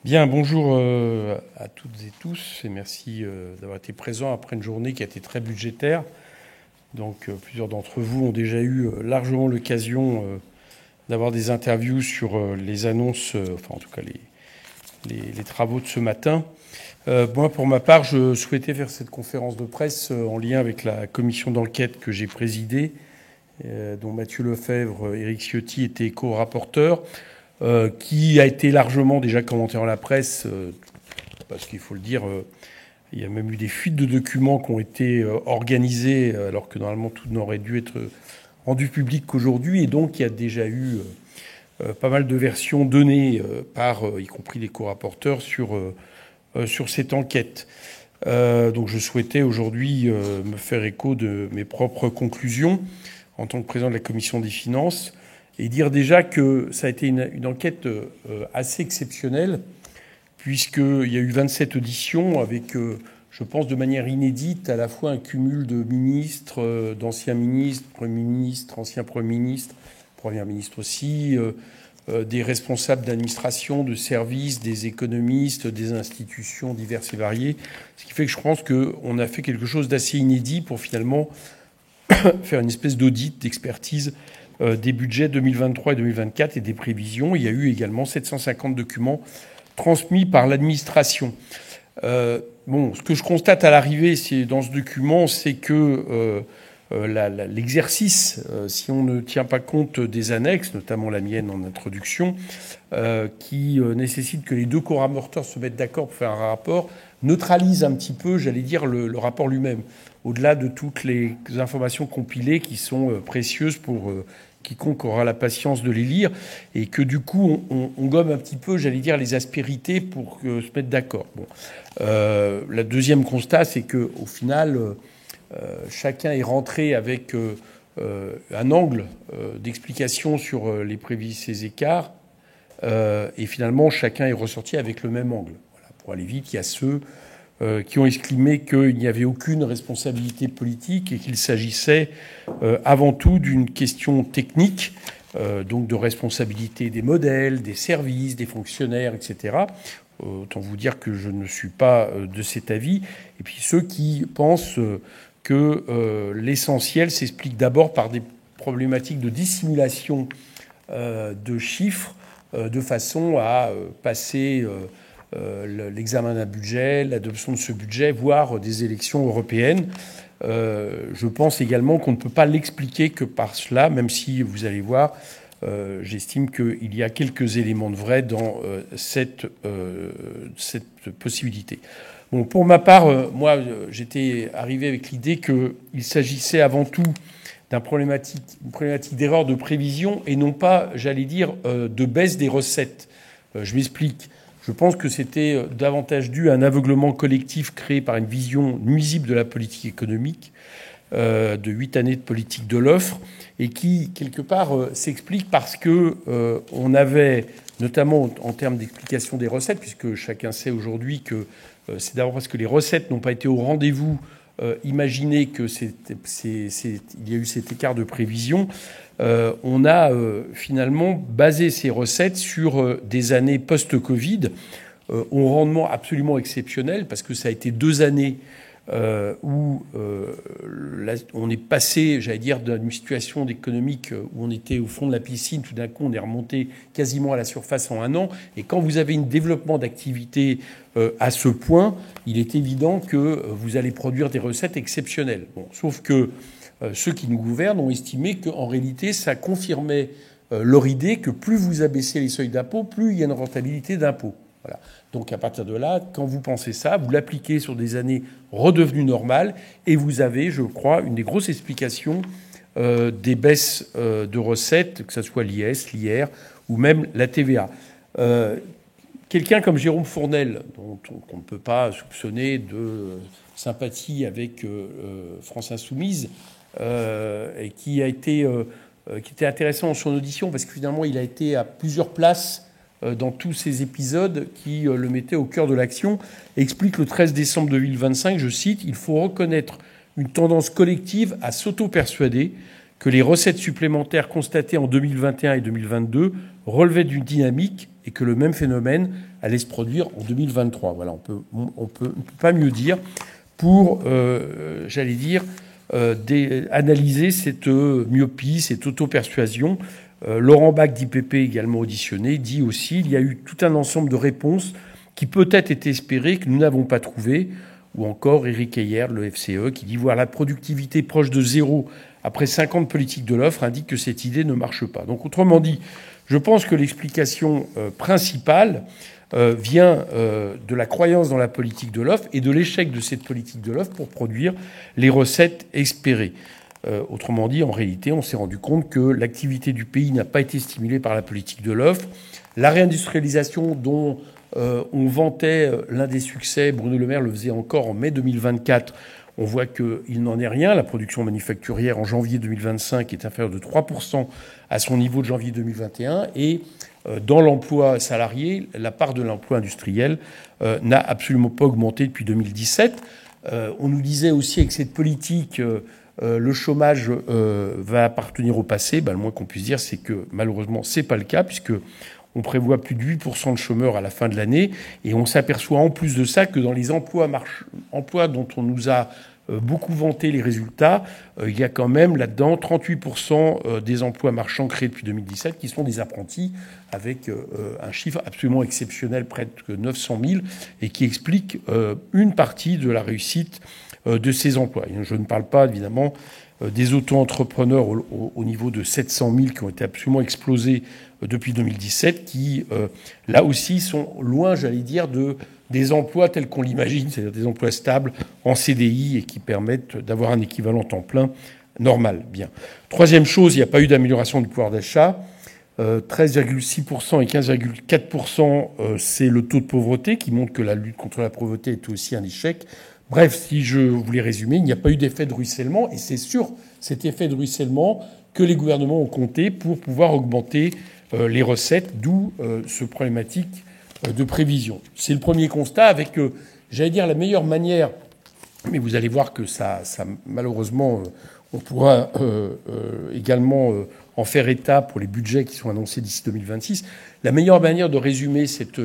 Bien, bonjour à toutes et tous et merci d'avoir été présents après une journée qui a été très budgétaire. Donc plusieurs d'entre vous ont déjà eu largement l'occasion d'avoir des interviews sur les annonces, enfin en tout cas les travaux de ce matin. Moi, pour ma part, je souhaitais faire cette conférence de presse en lien avec la commission d'enquête que j'ai présidée, dont Mathieu Lefebvre, Éric Ciotti étaient co-rapporteurs. Qui a été largement déjà commenté dans la presse, parce qu'il faut le dire, il y a même eu des fuites de documents qui ont été organisées, alors que normalement tout n'aurait dû être rendu public qu'aujourd'hui, et donc il y a déjà eu pas mal de versions données par, y compris les co-rapporteurs, sur cette enquête. Donc je souhaitais aujourd'hui me faire écho de mes propres conclusions en tant que président de la commission des finances, et dire déjà que ça a été une enquête assez exceptionnelle, puisqu'il y a eu 27 auditions avec, je pense, de manière inédite, à la fois un cumul de ministres, d'anciens ministres, premiers ministres, anciens premiers ministres, première ministre aussi, des responsables d'administration, de services, des économistes, des institutions diverses et variées. Ce qui fait que je pense qu'on a fait quelque chose d'assez inédit pour finalement faire une espèce d'audit, d'expertise des budgets 2023 et 2024 et des prévisions. Il y a eu également 750 documents transmis par l'administration. Ce que je constate à l'arrivée dans ce document, c'est que l'exercice, si on ne tient pas compte des annexes, notamment la mienne en introduction, qui nécessite que les deux co-rapporteurs se mettent d'accord pour faire un rapport, neutralise un petit peu, j'allais dire, le rapport lui-même, au-delà de toutes les informations compilées qui sont précieuses pour quiconque aura la patience de les lire, et que du coup on gomme un petit peu, j'allais dire, les aspérités pour se mettre d'accord. Bon. Le deuxième constat, c'est qu'au final, chacun est rentré avec un angle d'explication sur ces écarts, et finalement chacun est ressorti avec le même angle. Voilà. Pour aller vite, il y a ceux qui ont estimé qu'il n'y avait aucune responsabilité politique et qu'il s'agissait avant tout d'une question technique, donc de responsabilité des modèles, des services, des fonctionnaires, etc. Autant vous dire que je ne suis pas de cet avis. Et puis ceux qui pensent que l'essentiel s'explique d'abord par des problématiques de dissimulation de chiffres, de façon à passer l'examen d'un budget, l'adoption de ce budget, voire des élections européennes. Je pense également qu'on ne peut pas l'expliquer que par cela, même si, vous allez voir, j'estime qu'il y a quelques éléments de vrai dans cette possibilité. Bon, pour ma part, moi, j'étais arrivé avec l'idée qu'il s'agissait avant tout d'une problématique d'erreur de prévision et non pas, j'allais dire, de baisse des recettes. Je m'explique. Je pense que c'était davantage dû à un aveuglement collectif créé par une vision nuisible de la politique économique, de 8 années de politique de l'offre, et qui, quelque part, s'explique parce que on avait, notamment en termes d'explication des recettes, puisque chacun sait aujourd'hui que c'est d'abord parce que les recettes n'ont pas été au rendez-vous, imaginez qu'il y a eu cet écart de prévision. On a finalement basé ces recettes sur des années post-Covid au rendement absolument exceptionnel, parce que ça a été 2 années où on est passé, j'allais dire, d'une situation économique où on était au fond de la piscine, tout d'un coup on est remonté quasiment à la surface en 1 an. Et quand vous avez un développement d'activité à ce point, il est évident que vous allez produire des recettes exceptionnelles. Bon, sauf que ceux qui nous gouvernent ont estimé qu'en réalité, ça confirmait leur idée que plus vous abaissez les seuils d'impôt, plus il y a une rentabilité d'impôt. Voilà. Donc à partir de là, quand vous pensez ça, vous l'appliquez sur des années redevenues normales et vous avez, je crois, une des grosses explications des baisses de recettes, que ce soit l'IS, l'IR ou même la TVA. Quelqu'un comme Jérôme Fournel, dont on ne peut pas soupçonner de sympathie avec France Insoumise, et qui était intéressant en son audition parce que finalement il a été à plusieurs places dans tous ces épisodes qui le mettaient au cœur de l'action, explique le 13 décembre 2025, je cite, « Il faut reconnaître une tendance collective à s'auto-persuader que les recettes supplémentaires constatées en 2021 et 2022 relevaient d'une dynamique et que le même phénomène allait se produire en 2023. Voilà, on peut pas mieux dire pour, j'allais dire, analyser cette myopie, cette auto-persuasion. Laurent Bach d'IPP, également auditionné, dit aussi il y a eu tout un ensemble de réponses qui peut-être étaient espérées, que nous n'avons pas trouvées. Ou encore Éric Heyer, le FCE, qui dit voir la productivité proche de zéro après 5 ans de politique de l'offre indique que cette idée ne marche pas. Donc autrement dit, je pense que l'explication principale vient de la croyance dans la politique de l'offre et de l'échec de cette politique de l'offre pour produire les recettes espérées. Autrement dit, en réalité, on s'est rendu compte que l'activité du pays n'a pas été stimulée par la politique de l'offre. La réindustrialisation dont on vantait l'un des succès, Bruno Le Maire le faisait encore en mai 2024, on voit qu'il n'en est rien. La production manufacturière en janvier 2025 est inférieure de 3% à son niveau de janvier 2021. Et dans l'emploi salarié, la part de l'emploi industriel n'a absolument pas augmenté depuis 2017. On nous disait aussi avec cette politique, le chômage va appartenir au passé. Le moins qu'on puisse dire, c'est que malheureusement, c'est pas le cas, puisque on prévoit plus de 8% de chômeurs à la fin de l'année. Et on s'aperçoit en plus de ça que dans les emplois dont on nous a beaucoup vanté les résultats, il y a quand même là-dedans 38% des emplois marchands créés depuis 2017 qui sont des apprentis, avec un chiffre absolument exceptionnel, près de 900 000, et qui explique une partie de la réussite de ces emplois. Et je ne parle pas évidemment des auto-entrepreneurs au niveau de 700 000 qui ont été absolument explosés depuis 2017, qui, là aussi, sont loin, j'allais dire, des emplois tels qu'on l'imagine, c'est-à-dire des emplois stables en CDI et qui permettent d'avoir un équivalent temps plein normal. Bien. Troisième chose, il n'y a pas eu d'amélioration du pouvoir d'achat. 13,6% et 15,4%, c'est le taux de pauvreté qui montre que la lutte contre la pauvreté est aussi un échec. Bref, si je voulais résumer, il n'y a pas eu d'effet de ruissellement, et c'est sur cet effet de ruissellement que les gouvernements ont compté pour pouvoir augmenter les recettes, d'où ce problématique de prévision. C'est le premier constat avec, j'allais dire, la meilleure manière, mais vous allez voir que ça malheureusement, on pourra également en faire état pour les budgets qui sont annoncés d'ici 2026. La meilleure manière de résumer cette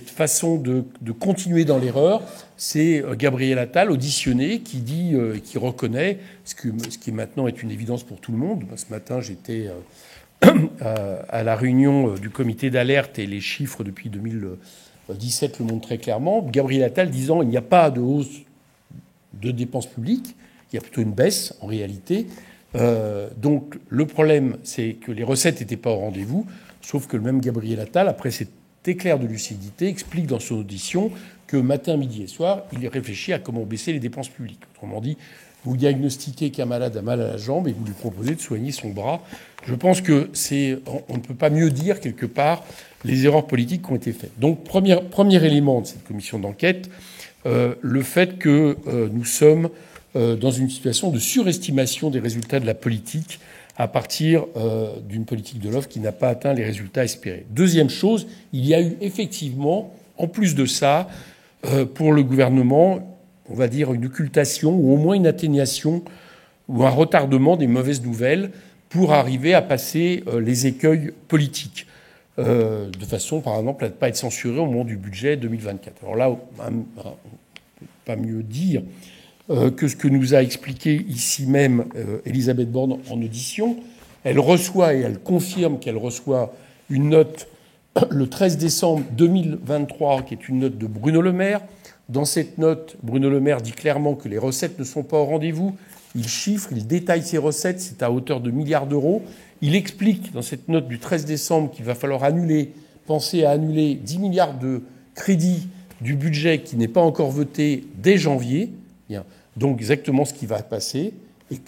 façon de continuer dans l'erreur, c'est Gabriel Attal, auditionné, qui dit, qui reconnaît, ce qui maintenant est une évidence pour tout le monde. Ce matin, j'étais à la réunion du comité d'alerte et les chiffres depuis 2017 le montrent très clairement. Gabriel Attal disant il n'y a pas de hausse de dépenses publiques, il y a plutôt une baisse en réalité. Donc le problème, c'est que les recettes n'étaient pas au rendez-vous, sauf que le même Gabriel Attal, après cet éclair de lucidité, explique dans son audition que matin, midi et soir, il réfléchit à comment baisser les dépenses publiques. Autrement dit, vous diagnostiquez qu'un malade a mal à la jambe et vous lui proposez de soigner son bras. Je pense que on ne peut pas mieux dire quelque part les erreurs politiques qui ont été faites. Donc premier élément de cette commission d'enquête, le fait que nous sommes dans une situation de surestimation des résultats de la politique à partir d'une politique de l'offre qui n'a pas atteint les résultats espérés. Deuxième chose, il y a eu effectivement, en plus de ça, pour le gouvernement, on va dire une occultation ou au moins une atténuation ou un retardement des mauvaises nouvelles pour arriver à passer les écueils politiques, de façon, par exemple, à ne pas être censuré au moment du budget 2024. Alors là, on ne peut pas mieux dire que ce que nous a expliqué ici même Elisabeth Borne en audition. Elle reçoit et elle confirme qu'elle reçoit une note le 13 décembre 2023, qui est une note de Bruno Le Maire. Dans cette note, Bruno Le Maire dit clairement que les recettes ne sont pas au rendez-vous. Il chiffre, il détaille ses recettes, c'est à hauteur de milliards d'euros. Il explique dans cette note du 13 décembre qu'il va falloir penser à annuler 10 milliards de crédits du budget qui n'est pas encore voté dès janvier. Bien. Donc exactement ce qui va passer.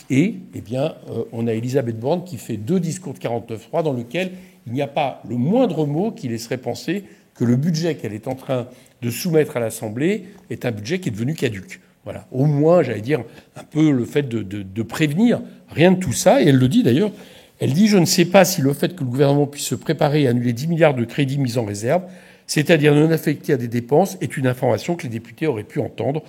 Et eh bien, on a Elisabeth Borne qui fait 2 discours de 49.3 dans lequel il n'y a pas le moindre mot qui laisserait penser que le budget qu'elle est en train de soumettre à l'Assemblée est un budget qui est devenu caduc. Voilà. Au moins, j'allais dire, un peu le fait de prévenir. Rien de tout ça. Et elle le dit d'ailleurs. Elle dit « Je ne sais pas si le fait que le gouvernement puisse se préparer à annuler 10 milliards de crédits mis en réserve, c'est-à-dire non affectés à des dépenses, est une information que les députés auraient pu entendre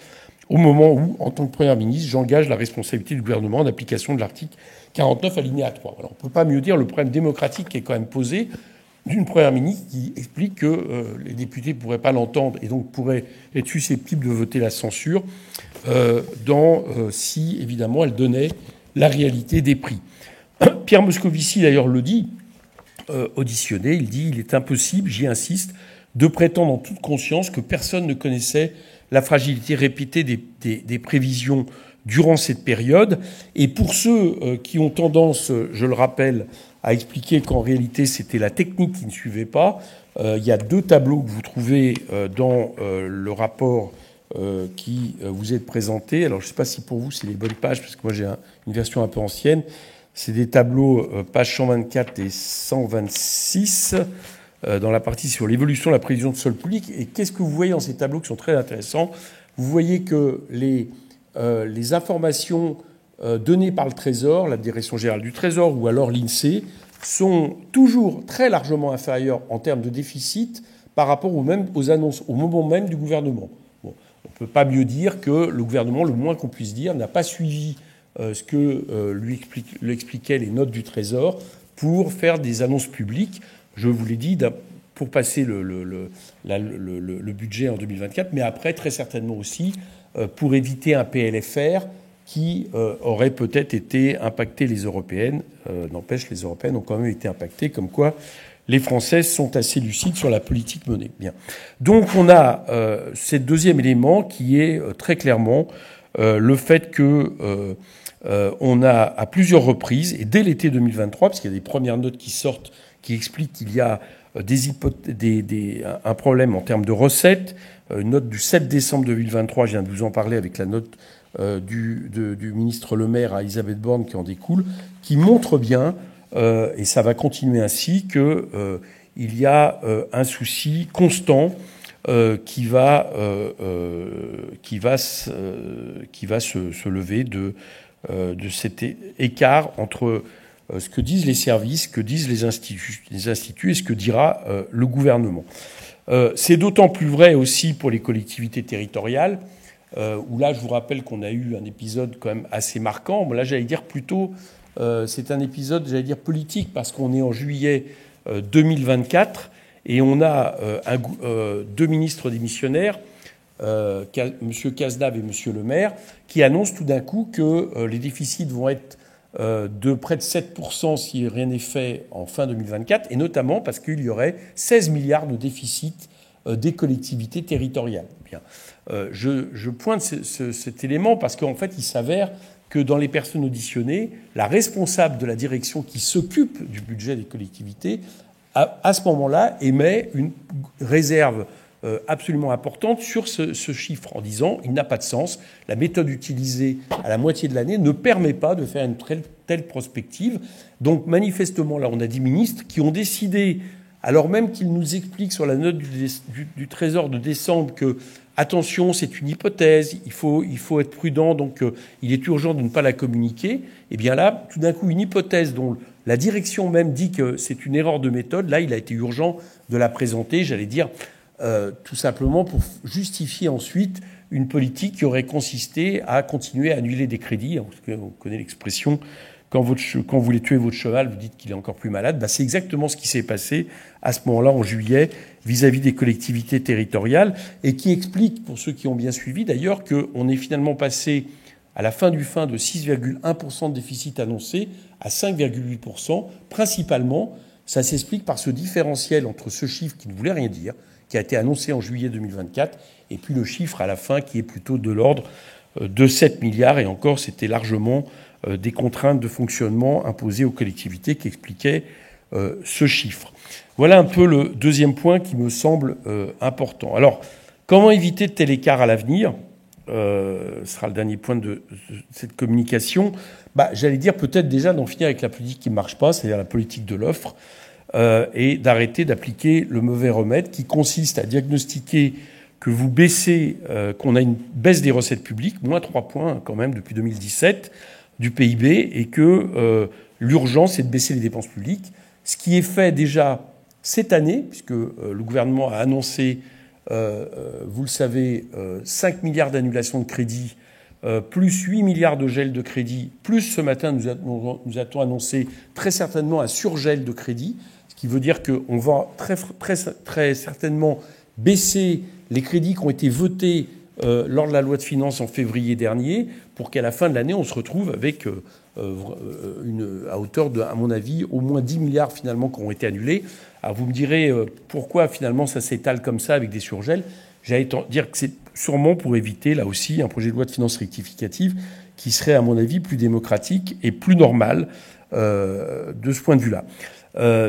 au moment où, en tant que Premier ministre, j'engage la responsabilité du gouvernement en application de l'article 49 alinéa 3. » Alors, on ne peut pas mieux dire le problème démocratique qui est quand même posé. d'une première ministre qui explique que les députés ne pourraient pas l'entendre et donc pourraient être susceptibles de voter la censure si, évidemment, elle donnait la réalité des prix. Pierre Moscovici, d'ailleurs, le dit, auditionné, il dit « Il est impossible, j'y insiste, de prétendre en toute conscience que personne ne connaissait la fragilité répétée des prévisions durant cette période. Et pour ceux qui ont tendance, je le rappelle, à expliquer qu'en réalité c'était la technique qui ne suivait pas, il y a 2 tableaux que vous trouvez dans le rapport qui vous est présenté. Alors je ne sais pas si pour vous c'est les bonnes pages, parce que moi j'ai une version un peu ancienne. C'est des tableaux pages 124 et 126 dans la partie sur l'évolution de la prévision de sol public. Et qu'est-ce que vous voyez dans ces tableaux qui sont très intéressants? Vous voyez que les informations données par le Trésor, la Direction générale du Trésor ou alors l'INSEE, sont toujours très largement inférieures en termes de déficit par rapport aux annonces au moment même du gouvernement. Bon, on ne peut pas mieux dire que le gouvernement, le moins qu'on puisse dire, n'a pas suivi ce que lui expliquaient les notes du Trésor pour faire des annonces publiques. Je vous l'ai dit, pour passer le budget en 2024, mais après, très certainement aussi, pour éviter un PLFR qui aurait peut-être été impacté les Européennes. N'empêche, les Européennes ont quand même été impactées, comme quoi les Françaises sont assez lucides sur la politique menée. Bien. Donc on a ce deuxième élément qui est très clairement le fait que on a à plusieurs reprises, et dès l'été 2023, parce qu'il y a des premières notes qui sortent qui expliquent qu'il y a un problème en termes de recettes. Une note du 7 décembre 2023, je viens de vous en parler avec la note du ministre Le Maire à Elisabeth Borne qui en découle, qui montre bien, et ça va continuer ainsi, qu'il y a un souci constant qui va se lever de cet écart entre ce que disent les services, ce que disent les instituts et ce que dira le gouvernement. C'est d'autant plus vrai aussi pour les collectivités territoriales, où là, je vous rappelle qu'on a eu un épisode quand même assez marquant. Là, j'allais dire plutôt, c'est un épisode, j'allais dire politique, parce qu'on est en juillet 2024 et on a 2 ministres démissionnaires, M. Cazenave et M. Le Maire, qui annoncent tout d'un coup que les déficits vont être de près de 7% si rien n'est fait en fin 2024, et notamment parce qu'il y aurait 16 milliards de déficit des collectivités territoriales. Bien. Je pointe cet élément parce qu'en fait, il s'avère que dans les personnes auditionnées, la responsable de la direction qui s'occupe du budget des collectivités, à ce moment-là, émet une réserve absolument importante sur ce chiffre, en disant il n'a pas de sens, la méthode utilisée à la moitié de l'année ne permet pas de faire une telle prospective. Donc manifestement, là, on a des ministres qui ont décidé, alors même qu'ils nous expliquent sur la note du Trésor de décembre que, attention, c'est une hypothèse, il faut être prudent, donc il est urgent de ne pas la communiquer, et bien là, tout d'un coup, une hypothèse dont la direction même dit que c'est une erreur de méthode, là, il a été urgent de la présenter, j'allais dire, tout simplement pour justifier ensuite une politique qui aurait consisté à continuer à annuler des crédits. Parce qu'on connaît l'expression, quand vous voulez tuer votre cheval, vous dites qu'il est encore plus malade. C'est exactement ce qui s'est passé à ce moment-là, en juillet, vis-à-vis des collectivités territoriales, et qui explique, pour ceux qui ont bien suivi d'ailleurs, qu'on est finalement passé à la fin de 6,1% de déficit annoncé à 5,8%. Principalement, ça s'explique par ce différentiel entre ce chiffre qui ne voulait rien dire, qui a été annoncé en juillet 2024, et puis le chiffre à la fin qui est plutôt de l'ordre de 7 milliards, et encore c'était largement des contraintes de fonctionnement imposées aux collectivités qui expliquaient ce chiffre. Voilà un peu le deuxième point qui me semble important. Alors, comment éviter de tel écart à l'avenir ? Ce sera le dernier point de cette communication. J'allais dire peut-être déjà d'en finir avec la politique qui ne marche pas, c'est-à-dire la politique de l'offre, et d'arrêter d'appliquer le mauvais remède qui consiste à diagnostiquer que vous baissez, qu'on a une baisse des recettes publiques, moins 3 points quand même depuis 2017 du PIB, et que l'urgence est de baisser les dépenses publiques, ce qui est fait déjà cette année, puisque le gouvernement a annoncé, vous le savez, 5 milliards d'annulations de crédit, plus 8 milliards de gel de crédit, plus ce matin nous a-t-on annoncé très certainement un surgel de crédit, ce qui veut dire qu'on va très certainement baisser les crédits qui ont été votés lors de la loi de finances en février dernier, pour qu'à la fin de l'année, on se retrouve avec à hauteur de, à mon avis, au moins 10 milliards finalement qui ont été annulés. Alors vous me direz pourquoi finalement ça s'étale comme ça avec des surgels. J'allais dire que c'est sûrement pour éviter, là aussi, un projet de loi de finances rectificative qui serait, à mon avis, plus démocratique et plus normal de ce point de vue-là.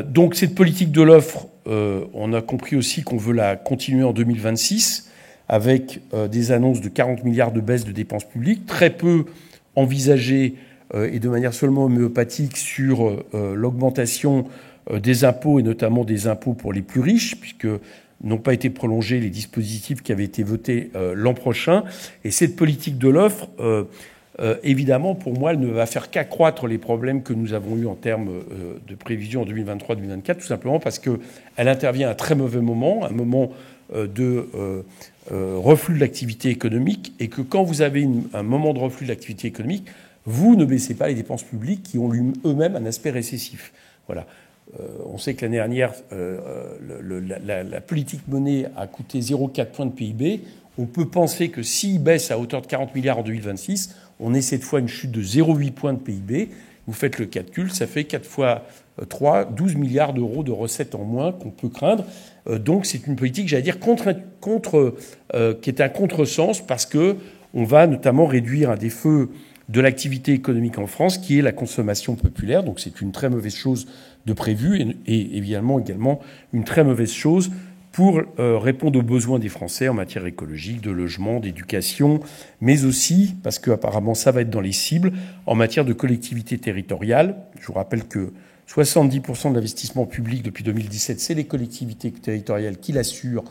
Donc cette politique de l'offre, on a compris aussi qu'on veut la continuer en 2026 avec des annonces de 40 milliards de baisse de dépenses publiques, très peu envisagées et de manière seulement homéopathique sur l'augmentation des impôts et notamment des impôts pour les plus riches, puisque n'ont pas été prolongés les dispositifs qui avaient été votés l'an prochain. Et cette politique de l'offre, évidemment, pour moi, elle ne va faire qu'accroître les problèmes que nous avons eus en termes de prévision en 2023-2024, tout simplement parce qu'elle intervient à un très mauvais moment, un moment de reflux de l'activité économique, et que quand vous avez un moment de reflux de l'activité économique, vous ne baissez pas les dépenses publiques qui ont eux-mêmes un aspect récessif. Voilà. On sait que l'année dernière, la politique menée a coûté 0,4 points de PIB. On peut penser que s'il baisse à hauteur de 40 milliards en 2026, on ait cette fois une chute de 0,8 points de PIB. Vous faites le calcul, ça fait 4 fois 3, 12 milliards d'euros de recettes en moins qu'on peut craindre. Donc c'est une politique, j'allais dire, qui est un contresens, parce qu'on va notamment réduire un des feux de l'activité économique en France, qui est la consommation populaire. Donc c'est une très mauvaise chose de prévu et évidemment une très mauvaise chose pour répondre aux besoins des Français en matière écologique, de logement, d'éducation, mais aussi, parce qu'apparemment ça va être dans les cibles, en matière de collectivité territoriale. Je vous rappelle que 70% de l'investissement public depuis 2017, c'est les collectivités territoriales qui l'assurent,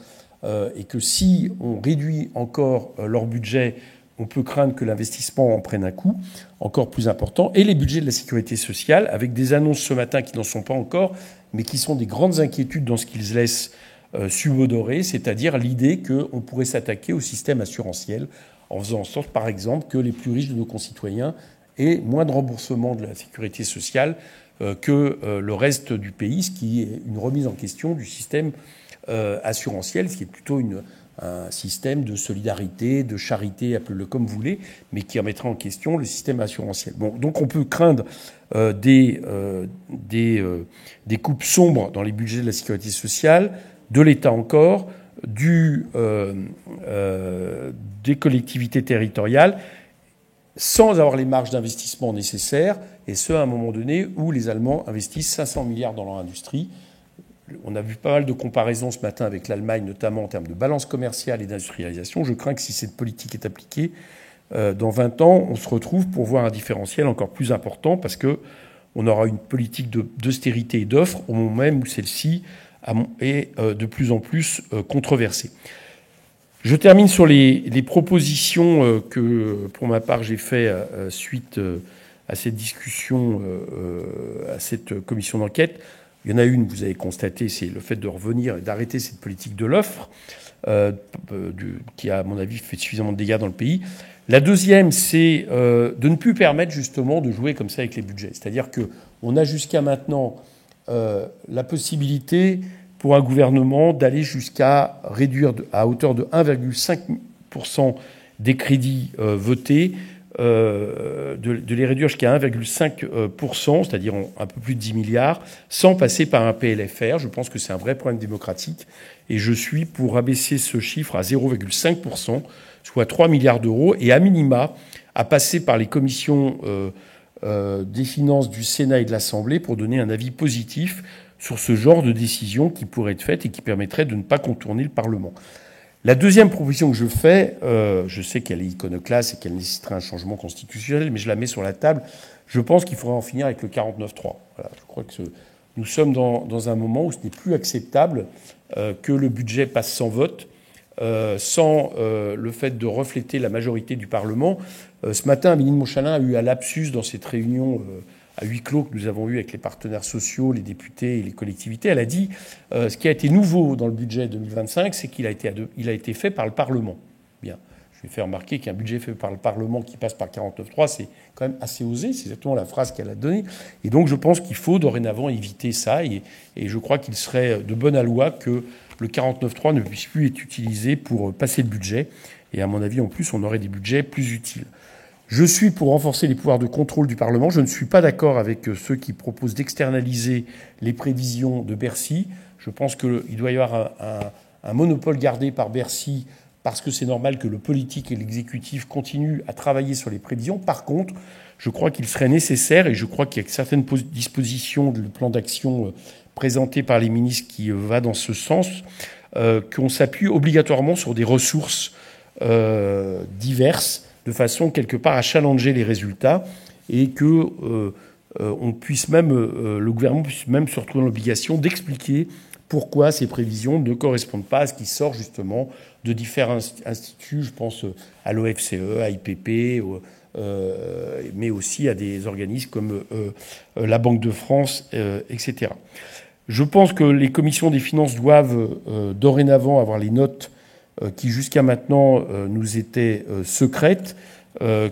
et que si on réduit encore leur budget, on peut craindre que l'investissement en prenne un coup encore plus important. Et les budgets de la sécurité sociale, avec des annonces ce matin qui n'en sont pas encore, mais qui sont des grandes inquiétudes dans ce qu'ils laissent subodorer, c'est-à-dire l'idée qu'on pourrait s'attaquer au système assurantiel en faisant en sorte, par exemple, que les plus riches de nos concitoyens aient moins de remboursement de la sécurité sociale que le reste du pays, ce qui est une remise en question du système assurantiel, ce qui est plutôt un système de solidarité, de charité, appelez-le comme vous voulez, mais qui remettra en question le système assurantiel. Bon, donc on peut craindre des coupes sombres dans les budgets de la sécurité sociale, de l'État encore, des collectivités territoriales, sans avoir les marges d'investissement nécessaires, et ce, à un moment donné où les Allemands investissent 500 milliards dans leur industrie. On a vu pas mal de comparaisons ce matin avec l'Allemagne, notamment en termes de balance commerciale et d'industrialisation. Je crains que si cette politique est appliquée, dans 20 ans, on se retrouve pour voir un différentiel encore plus important, parce qu'on aura une politique d'austérité et d'offre au moment même où celle-ci est de plus en plus controversée. Je termine sur les propositions que, pour ma part, j'ai fait suite à cette discussion, à cette commission d'enquête. Il y en a une, vous avez constaté, c'est le fait de revenir et d'arrêter cette politique de l'offre, qui a, à mon avis, fait suffisamment de dégâts dans le pays. La deuxième, c'est de ne plus permettre justement de jouer comme ça avec les budgets. C'est-à-dire qu'on a jusqu'à maintenant la possibilité pour un gouvernement d'aller jusqu'à réduire à hauteur de 1,5% des crédits votés, de les réduire jusqu'à 1,5%, c'est-à-dire un peu plus de 10 milliards, sans passer par un PLFR. Je pense que c'est un vrai problème démocratique. Et je suis pour abaisser ce chiffre à 0,5%, soit 3 milliards d'euros, et à minima, à passer par les commissions des finances du Sénat et de l'Assemblée pour donner un avis positif sur ce genre de décision qui pourrait être faite et qui permettrait de ne pas contourner le Parlement. La deuxième proposition que je fais, je sais qu'elle est iconoclaste et qu'elle nécessiterait un changement constitutionnel, mais je la mets sur la table. Je pense qu'il faudrait en finir avec le 49.3. Voilà, je crois que nous sommes dans un moment où ce n'est plus acceptable que le budget passe sans vote, sans le fait de refléter la majorité du Parlement. Ce matin, Amélie de Montchalin a eu un lapsus dans cette réunion à huis clos que nous avons eu avec les partenaires sociaux, les députés et les collectivités. Elle a dit ce qui a été nouveau dans le budget 2025, c'est qu'il a été fait par le Parlement. Bien. lui ai fait remarquer qu'un budget fait par le Parlement qui passe par 49.3, c'est quand même assez osé. C'est exactement la phrase qu'elle a donnée. Et donc, je pense qu'il faut dorénavant éviter ça. Et je crois qu'il serait de bonne loi que le 49.3 ne puisse plus être utilisé pour passer le budget. Et à mon avis, en plus, on aurait des budgets plus utiles. Je suis pour renforcer les pouvoirs de contrôle du Parlement. Je ne suis pas d'accord avec ceux qui proposent d'externaliser les prévisions de Bercy. Je pense qu'il doit y avoir un monopole gardé par Bercy parce que c'est normal que le politique et l'exécutif continuent à travailler sur les prévisions. Par contre, je crois qu'il serait nécessaire, et je crois qu'il y a certaines dispositions du plan d'action présenté par les ministres qui va dans ce sens, qu'on s'appuie obligatoirement sur des ressources diverses, de façon quelque part à challenger les résultats, et que on puisse même, le gouvernement puisse même se retrouver dans l'obligation d'expliquer pourquoi ces prévisions ne correspondent pas à ce qui sort justement de différents instituts, je pense à l'OFCE, à IPP, mais aussi à des organismes comme la Banque de France, etc. Je pense que les commissions des finances doivent dorénavant avoir les notes qui jusqu'à maintenant nous étaient secrètes,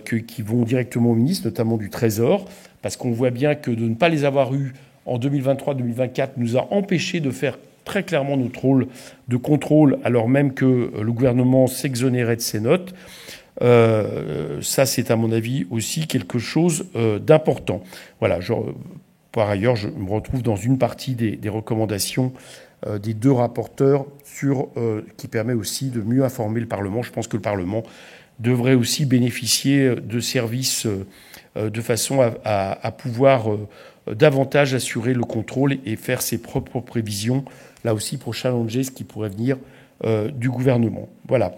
qui vont directement au ministre, notamment du Trésor, parce qu'on voit bien que de ne pas les avoir eues en 2023-2024 nous a empêché de faire très clairement notre rôle de contrôle, alors même que le gouvernement s'exonérait de ses notes. Ça, c'est à mon avis aussi quelque chose d'important. Voilà. Par ailleurs, je me retrouve dans une partie des recommandations des deux rapporteurs qui permet aussi de mieux informer le Parlement. Je pense que le Parlement devrait aussi bénéficier de services de façon à pouvoir davantage assurer le contrôle et faire ses propres prévisions, là aussi pour challenger ce qui pourrait venir du gouvernement. Voilà.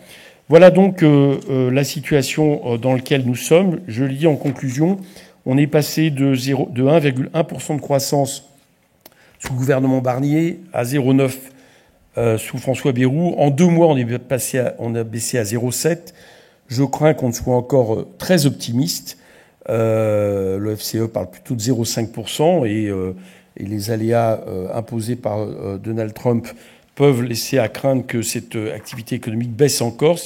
Voilà donc la situation dans laquelle nous sommes. Je le dis en conclusion, on est passé de 1,1% de croissance sous le gouvernement Barnier à 0,9% sous François Bayrou. En 2 mois, on a baissé à 0,7%. Je crains qu'on ne soit encore très optimiste. Le FCE parle plutôt de 0,5% et les aléas imposés par Donald Trump peuvent laisser à craindre que cette activité économique baisse encore.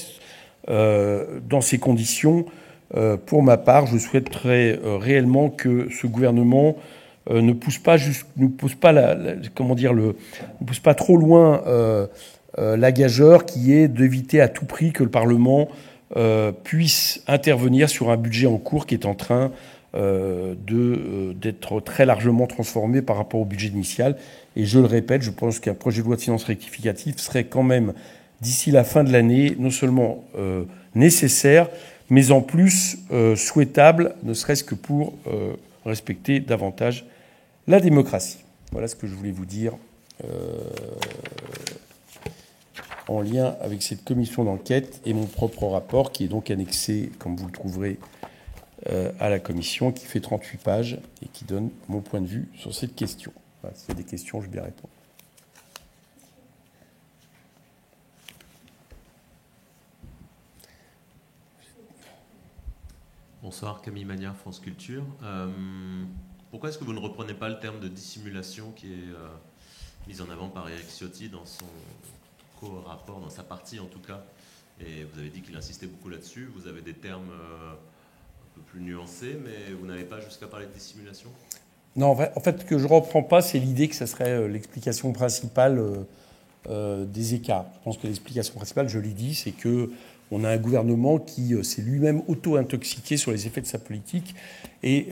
Dans ces conditions, pour ma part, je souhaiterais réellement que ce gouvernement ne pousse pas trop loin la gageure qui est d'éviter à tout prix que le Parlement puisse intervenir sur un budget en cours qui est en train d'être très largement transformé par rapport au budget initial. Et je le répète, je pense qu'un projet de loi de finances rectificative serait quand même, d'ici la fin de l'année, non seulement nécessaire, mais en plus souhaitable, ne serait-ce que pour respecter davantage la démocratie. Voilà ce que je voulais vous dire en lien avec cette commission d'enquête et mon propre rapport, qui est donc annexé, comme vous le trouverez, à la commission, qui fait 38 pages et qui donne mon point de vue sur cette question. Voilà, s'il y a des questions, je vais bien répondre. Bonsoir, Camille Magnard, France Culture. Pourquoi est-ce que vous ne reprenez pas le terme de dissimulation qui est mis en avant par Éric Ciotti dans son co-rapport, dans sa partie en tout cas, et vous avez dit qu'il insistait beaucoup là-dessus. Vous avez des termes un peu plus nuancés, mais vous n'avez pas jusqu'à parler de dissimulation ? Non, en fait, ce que je ne reprends pas, c'est l'idée que ça serait l'explication principale des écarts. Je pense que l'explication principale, je l'ai dit, c'est qu'on a un gouvernement qui s'est lui-même auto-intoxiqué sur les effets de sa politique. Et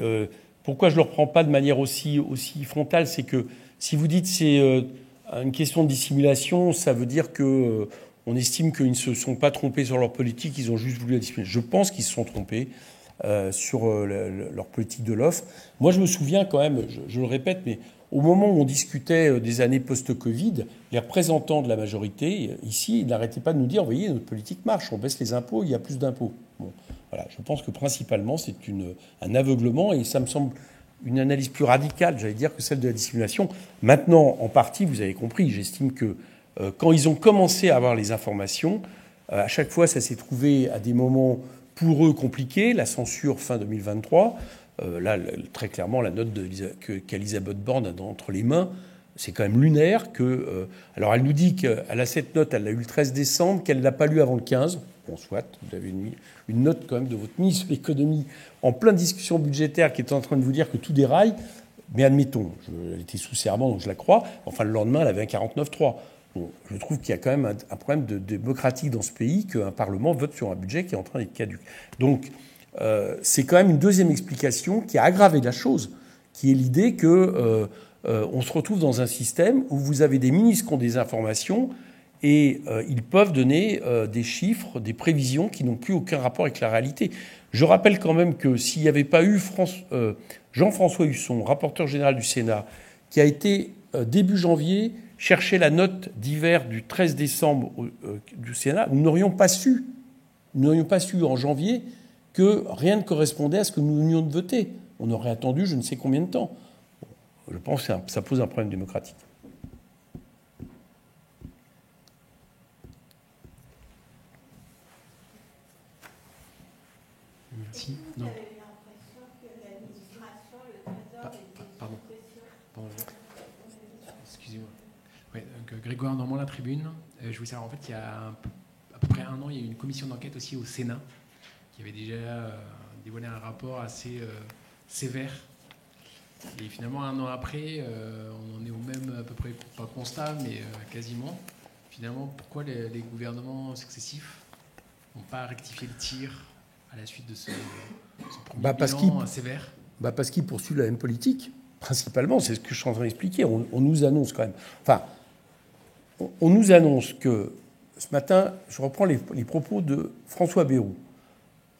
pourquoi je ne le reprends pas de manière aussi frontale, c'est que si vous dites c'est une question de dissimulation, ça veut dire que on estime qu'ils ne se sont pas trompés sur leur politique, ils ont juste voulu la dissimuler. Je pense qu'ils se sont trompés sur leur politique de l'offre. Moi, je me souviens quand même, je le répète, mais au moment où on discutait des années post-Covid, les représentants de la majorité, ici, ils n'arrêtaient pas de nous dire, vous voyez, notre politique marche, on baisse les impôts, il y a plus d'impôts. Bon, voilà, je pense que principalement, c'est un aveuglement, et ça me semble une analyse plus radicale, j'allais dire, que celle de la dissimulation. Maintenant, en partie, vous avez compris, j'estime que quand ils ont commencé à avoir les informations, à chaque fois, ça s'est trouvé à des moments pour eux compliqués, la censure fin 2023. Là, très clairement, la note qu'Elisabeth Borne a entre les mains, C'est quand même lunaire que... alors, elle nous dit qu'elle a cette note, elle l'a eu le 13 décembre, qu'elle ne l'a pas lue avant le 15. Bon, soit, vous avez une note quand même de votre ministre de l'économie en pleine discussion budgétaire qui est en train de vous dire que tout déraille. Mais admettons, elle était sous serment, donc je la crois. Enfin, le lendemain, elle avait un 49-3. Bon, je trouve qu'il y a quand même un problème de démocratique dans ce pays qu'un Parlement vote sur un budget qui est en train d'être caduc. Donc, c'est quand même une deuxième explication qui a aggravé la chose, qui est l'idée que on se retrouve dans un système où vous avez des ministres qui ont des informations et ils peuvent donner des chiffres, des prévisions qui n'ont plus aucun rapport avec la réalité. Je rappelle quand même que s'il n'y avait pas eu Jean-François Husson, rapporteur général du Sénat, qui a été début janvier chercher la note d'hiver du 13 décembre du Sénat, nous n'aurions pas su en janvier que rien ne correspondait à ce que nous venions de voter. On aurait attendu je ne sais combien de temps. Je pense que ça pose un problème démocratique. Merci. Non. Pardon. Excusez-moi. Ouais, donc, Grégoire Normand, la Tribune. Je voulais savoir, en fait, il y a à peu près un an, il y a eu une commission d'enquête aussi au Sénat qui avait déjà dévoilé un rapport assez sévère. Et finalement, un an après, on en est au même, à peu près, pas constat, mais quasiment. Finalement, pourquoi les gouvernements successifs n'ont pas rectifié le tir à la suite de ce premier bilan sévère? Parce qu'ils poursuivent la même politique, principalement. C'est ce que je suis en train d'expliquer. On nous annonce quand même... Enfin, on nous annonce que, ce matin, je reprends les propos de François Bayrou.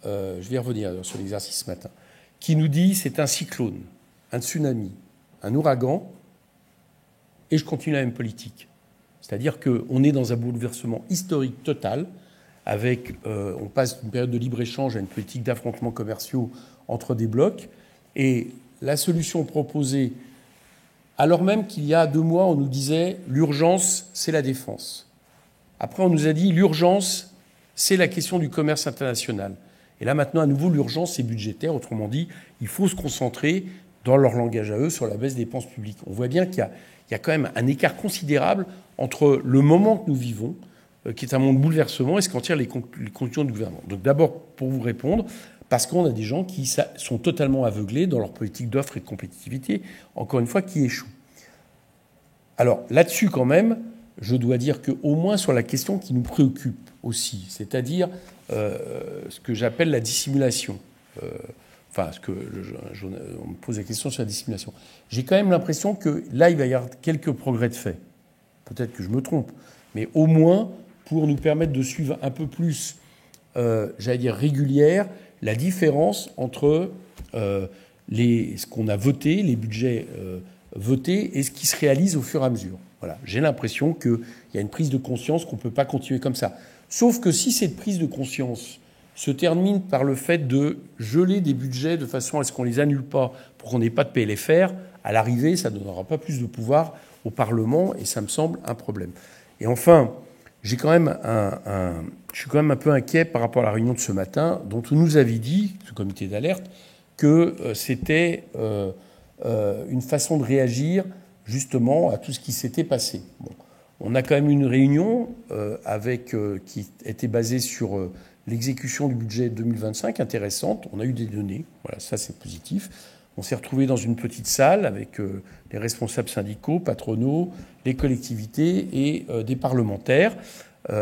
Je vais y revenir sur l'exercice ce matin. Qui nous dit c'est un cyclone, un tsunami, un ouragan, et je continue la même politique. C'est-à-dire qu'on est dans un bouleversement historique total, avec, on passe d'une période de libre-échange à une politique d'affrontements commerciaux entre des blocs, et la solution proposée, alors même qu'il y a 2 mois, on nous disait l'urgence, c'est la défense. Après, on nous a dit l'urgence, c'est la question du commerce international. Et là, maintenant, à nouveau, l'urgence, c'est budgétaire. Autrement dit, il faut se concentrer, dans leur langage à eux, sur la baisse des dépenses publiques. On voit bien qu'il y a quand même un écart considérable entre le moment que nous vivons, qui est un moment de bouleversement, et ce qu'en tirent les conclusions du gouvernement. Donc d'abord, pour vous répondre, parce qu'on a des gens qui sont totalement aveuglés dans leur politique d'offre et de compétitivité, encore une fois, qui échouent. Alors là-dessus, quand même, je dois dire qu'au moins sur la question qui nous préoccupe aussi, c'est-à-dire ce que j'appelle la dissimulation, on me pose la question sur la dissimulation. J'ai quand même l'impression que là, il va y avoir quelques progrès de fait. Peut-être que je me trompe, mais au moins pour nous permettre de suivre un peu plus, j'allais dire régulière, la différence entre ce qu'on a voté, les budgets votés, et ce qui se réalise au fur et à mesure. Voilà. J'ai l'impression qu'il y a une prise de conscience qu'on ne peut pas continuer comme ça. Sauf que si cette prise de conscience se termine par le fait de geler des budgets de façon à ce qu'on ne les annule pas pour qu'on n'ait pas de PLFR, à l'arrivée, ça ne donnera pas plus de pouvoir au Parlement et ça me semble un problème. Et enfin, je suis quand même un peu inquiet par rapport à la réunion de ce matin, dont on nous avait dit, ce comité d'alerte, que c'était une façon de réagir justement à tout ce qui s'était passé. Bon. On a quand même une réunion qui était basée sur l'exécution du budget 2025, intéressante. On a eu des données, voilà, ça c'est positif. On s'est retrouvés dans une petite salle avec les responsables syndicaux, patronaux, les collectivités et des parlementaires.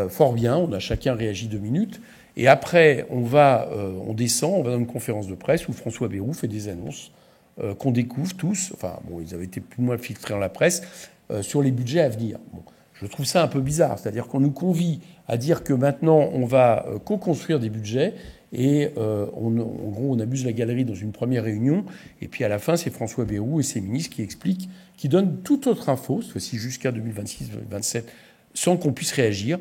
Fort bien, on a chacun réagi 2 minutes. Et après, on descend, on va dans une conférence de presse où François Bayrou fait des annonces qu'on découvre tous. Enfin, bon, ils avaient été plus ou moins filtrés dans la presse sur les budgets à venir. Bon, je trouve ça un peu bizarre. C'est-à-dire qu'on nous convie à dire que maintenant, on va co-construire des budgets et en gros, on abuse la galerie dans une première réunion. Et puis à la fin, c'est François Bayrou et ses ministres qui expliquent, qui donnent toute autre info, cette fois-ci jusqu'à 2026-2027, sans qu'on puisse réagir.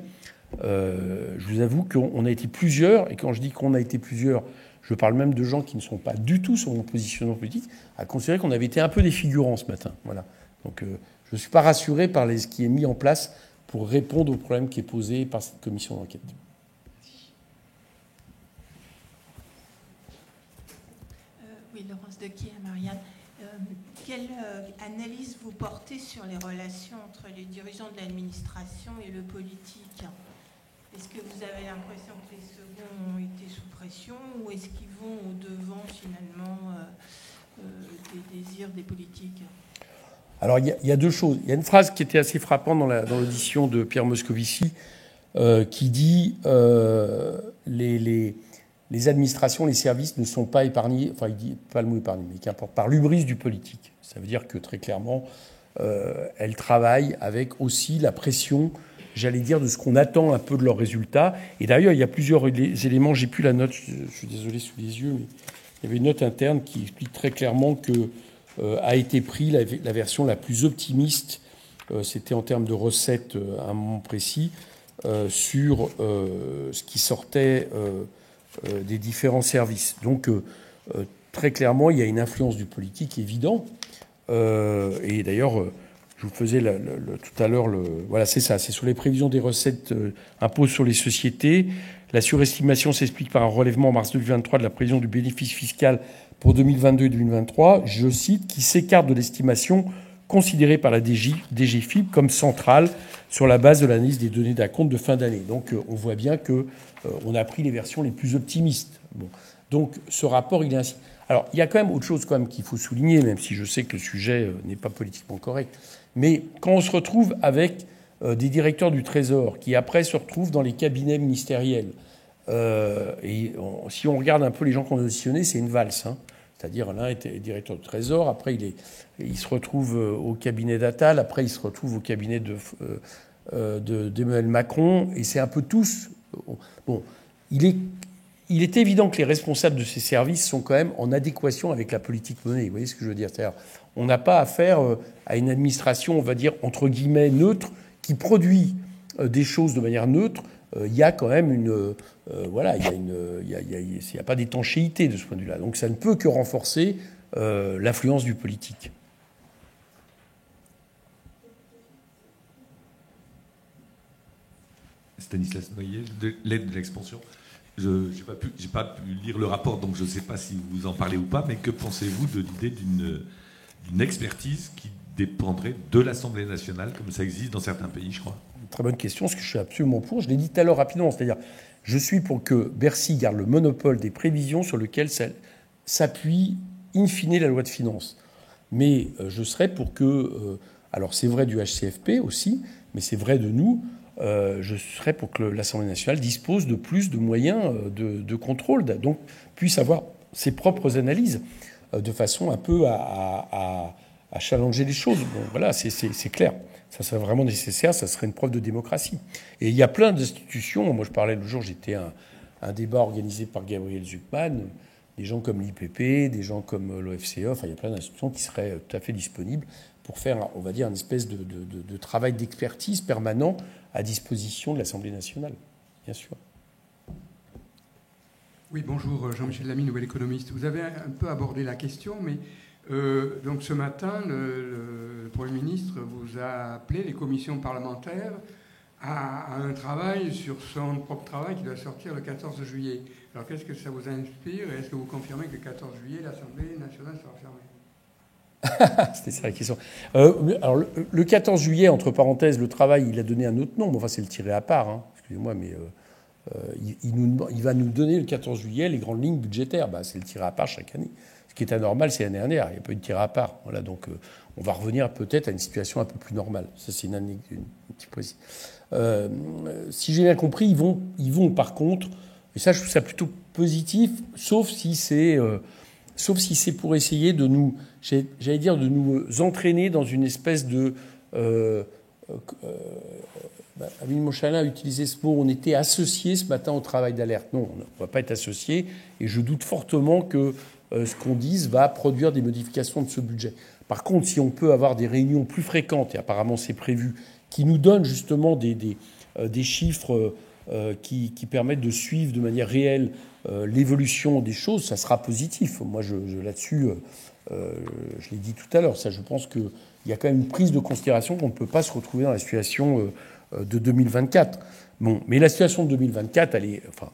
Je vous avoue qu'on a été plusieurs, et quand je dis qu'on a été plusieurs, je parle même de gens qui ne sont pas du tout sur mon positionnement politique, à considérer qu'on avait été un peu des figurants ce matin. Voilà. Donc je ne suis pas rassuré par ce qui est mis en place pour répondre au problème qui est posé par cette commission d'enquête. Oui, Laurence Dequier à Marianne. Quelle analyse vous portez sur les relations entre les dirigeants de l'administration et le politique? Est-ce que vous avez l'impression que les seconds ont été sous pression ou est-ce qu'ils vont au-devant finalement des désirs des politiques? Alors il y a deux choses. Il y a une phrase qui était assez frappante dans l'audition de Pierre Moscovici qui dit les administrations, les services ne sont pas épargnés, enfin il dit pas le mot épargné, mais qu'importe, par l'hubris du politique. Ça veut dire que très clairement, elles travaillent avec aussi la pression, j'allais dire, de ce qu'on attend un peu de leurs résultats. Et d'ailleurs, il y a plusieurs éléments, j'ai plus la note, je suis désolé sous les yeux, mais il y avait une note interne qui explique très clairement que a été pris la version la plus optimiste, c'était en termes de recettes à un moment précis, sur ce qui sortait des différents services. Donc, très clairement, il y a une influence du politique évident. Et d'ailleurs, je vous faisais tout à l'heure, voilà, c'est ça, c'est sur les prévisions des recettes impôts sur les sociétés. La surestimation s'explique par un relèvement en mars 2023 de la prévision du bénéfice fiscal pour 2022 et 2023, je cite, qui s'écarte de l'estimation considérée par la DGFiP comme centrale sur la base de l'analyse des données d'acompte de fin d'année. Donc on voit bien qu'on a pris les versions les plus optimistes. Bon. Donc ce rapport, il est ainsi. Alors il y a quand même autre chose quand même qu'il faut souligner, même si je sais que le sujet n'est pas politiquement correct. Mais quand on se retrouve avec des directeurs du Trésor qui après se retrouvent dans les cabinets ministériels, si on regarde un peu les gens qu'on a auditionnés, c'est une valse. Hein. C'est-à-dire l'un était directeur du Trésor, après il se retrouve au cabinet d'Attal, après il se retrouve au cabinet d'Emmanuel Macron, et c'est un peu tous... Bon, il est évident que les responsables de ces services sont quand même en adéquation avec la politique menée. Vous voyez ce que je veux dire? C'est-à-dire, on n'a pas affaire à une administration, on va dire, entre guillemets, neutre, qui produit des choses de manière neutre. Il y a quand même voilà, il n'y a pas d'étanchéité de ce point de vue-là. Donc ça ne peut que renforcer l'influence du politique. Stanislas Noyer, de l'aide de l'expansion. Je n'ai pas pu lire le rapport, donc je ne sais pas si vous en parlez ou pas, mais que pensez-vous de l'idée d'une expertise qui dépendrait de l'Assemblée nationale, comme ça existe dans certains pays, je crois? Très bonne question, ce que je suis absolument pour. Je l'ai dit tout à l'heure rapidement, c'est-à-dire je suis pour que Bercy garde le monopole des prévisions sur lesquelles s'appuie in fine la loi de finances. Mais je serais pour que... alors c'est vrai du HCFP aussi, mais c'est vrai de nous. Je serais pour que l'Assemblée nationale dispose de plus de moyens de contrôle, donc puisse avoir ses propres analyses de façon un peu à challenger les choses. Bon, voilà, c'est clair. Ça serait vraiment nécessaire, ça serait une preuve de démocratie. Et il y a plein d'institutions. Moi, je parlais le jour, j'étais un débat organisé par Gabriel Zucman, des gens comme l'IPP, des gens comme l'OFCE. Enfin, il y a plein d'institutions qui seraient tout à fait disponibles pour faire, on va dire, une espèce de travail d'expertise permanent à disposition de l'Assemblée nationale, bien sûr. Oui, bonjour, Jean-Michel Lamy, Nouvel Économiste. Vous avez un peu abordé la question, mais donc ce matin, le Premier ministre vous a appelé les commissions parlementaires à un travail sur son propre travail qui doit sortir le 14 juillet. Alors qu'est-ce que ça vous inspire et est-ce que vous confirmez que le 14 juillet, l'Assemblée nationale sera fermée? C'était ça la question. Alors le 14 juillet, entre parenthèses, le travail, il a donné un autre nom. Enfin, c'est le tiré à part. Hein. Excusez-moi, mais il va nous donner le 14 juillet les grandes lignes budgétaires. C'est le tiré à part chaque année. Ce qui est anormal, c'est l'année dernière. Il n'y a pas eu de tiré à part. Voilà, donc on va revenir peut-être à une situation un peu plus normale. Ça, c'est une petite précision. Si j'ai bien compris, ils vont par contre, et ça, je trouve ça plutôt positif, sauf si c'est pour essayer de nous, j'allais dire, de nous entraîner dans une espèce de... Amin Monchalin a utilisé ce mot, on était associés ce matin au travail d'alerte. Non, on ne va pas être associés, et je doute fortement que ce qu'on dise va produire des modifications de ce budget. Par contre, si on peut avoir des réunions plus fréquentes, et apparemment c'est prévu, qui nous donnent justement des chiffres qui permettent de suivre de manière réelle l'évolution des choses, ça sera positif. Moi, là-dessus, je l'ai dit tout à l'heure, ça, je pense qu'il y a quand même une prise de considération qu'on ne peut pas se retrouver dans la situation de 2024. Bon, mais la situation de 2024, elle est... Enfin,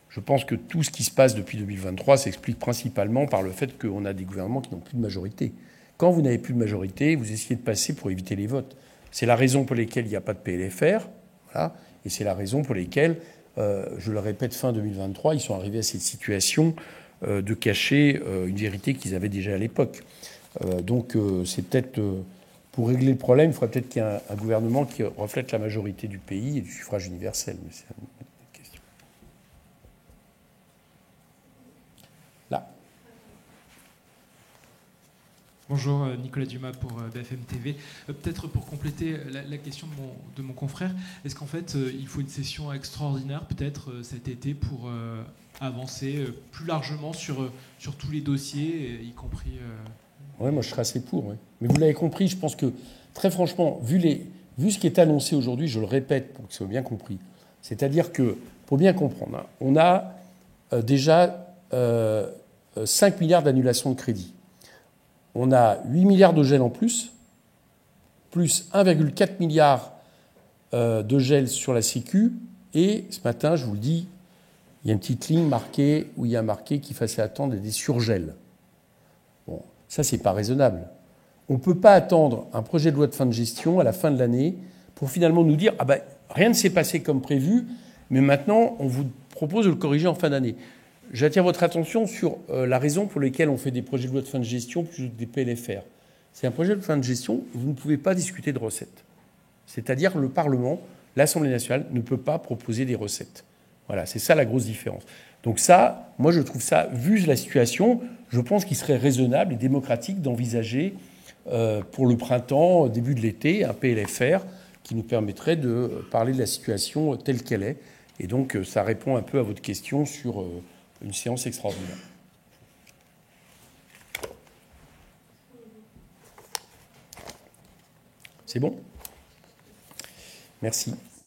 je pense que tout ce qui se passe depuis 2023 s'explique principalement par le fait qu'on a des gouvernements qui n'ont plus de majorité. Quand vous n'avez plus de majorité, vous essayez de passer pour éviter les votes. C'est la raison pour laquelle il n'y a pas de PLFR, voilà, et c'est la raison pour laquelle, je le répète, fin 2023, ils sont arrivés à cette situation de cacher une vérité qu'ils avaient déjà à l'époque. Donc c'est peut-être, pour régler le problème, il faudrait peut-être qu'il y ait un gouvernement qui reflète la majorité du pays et du suffrage universel. Mais c'est une autre question. Là. Bonjour, Nicolas Dumas pour BFM TV. Peut-être pour compléter la question de mon confrère, est-ce qu'en fait il faut une session extraordinaire peut-être cet été pour avancer plus largement sur tous les dossiers, y compris... Oui, moi je serais assez pour. Ouais. Mais vous l'avez compris, je pense que très franchement, vu ce qui est annoncé aujourd'hui, je le répète pour que ce soit bien compris, c'est-à-dire que, pour bien comprendre, hein, on a déjà 5 milliards d'annulations de crédit. On a 8 milliards de gel en plus 1,4 milliard de gel sur la Sécu, et ce matin, je vous le dis, il y a une petite ligne marquée où il y a marqué qu'il fallait attendre des surgels. Bon, ça, c'est pas raisonnable. On ne peut pas attendre un projet de loi de fin de gestion à la fin de l'année pour finalement nous dire « Ah ben, rien ne s'est passé comme prévu, mais maintenant, on vous propose de le corriger en fin d'année ». J'attire votre attention sur la raison pour laquelle on fait des projets de loi de fin de gestion plus que des PLFR. C'est un projet de fin de gestion, vous ne pouvez pas discuter de recettes. C'est-à-dire le Parlement, l'Assemblée nationale, ne peut pas proposer des recettes. Voilà, c'est ça la grosse différence. Donc ça, moi je trouve ça, vu la situation, je pense qu'il serait raisonnable et démocratique d'envisager pour le printemps, début de l'été, un PLFR qui nous permettrait de parler de la situation telle qu'elle est. Et donc ça répond un peu à votre question sur une séance extraordinaire. C'est bon ? Merci.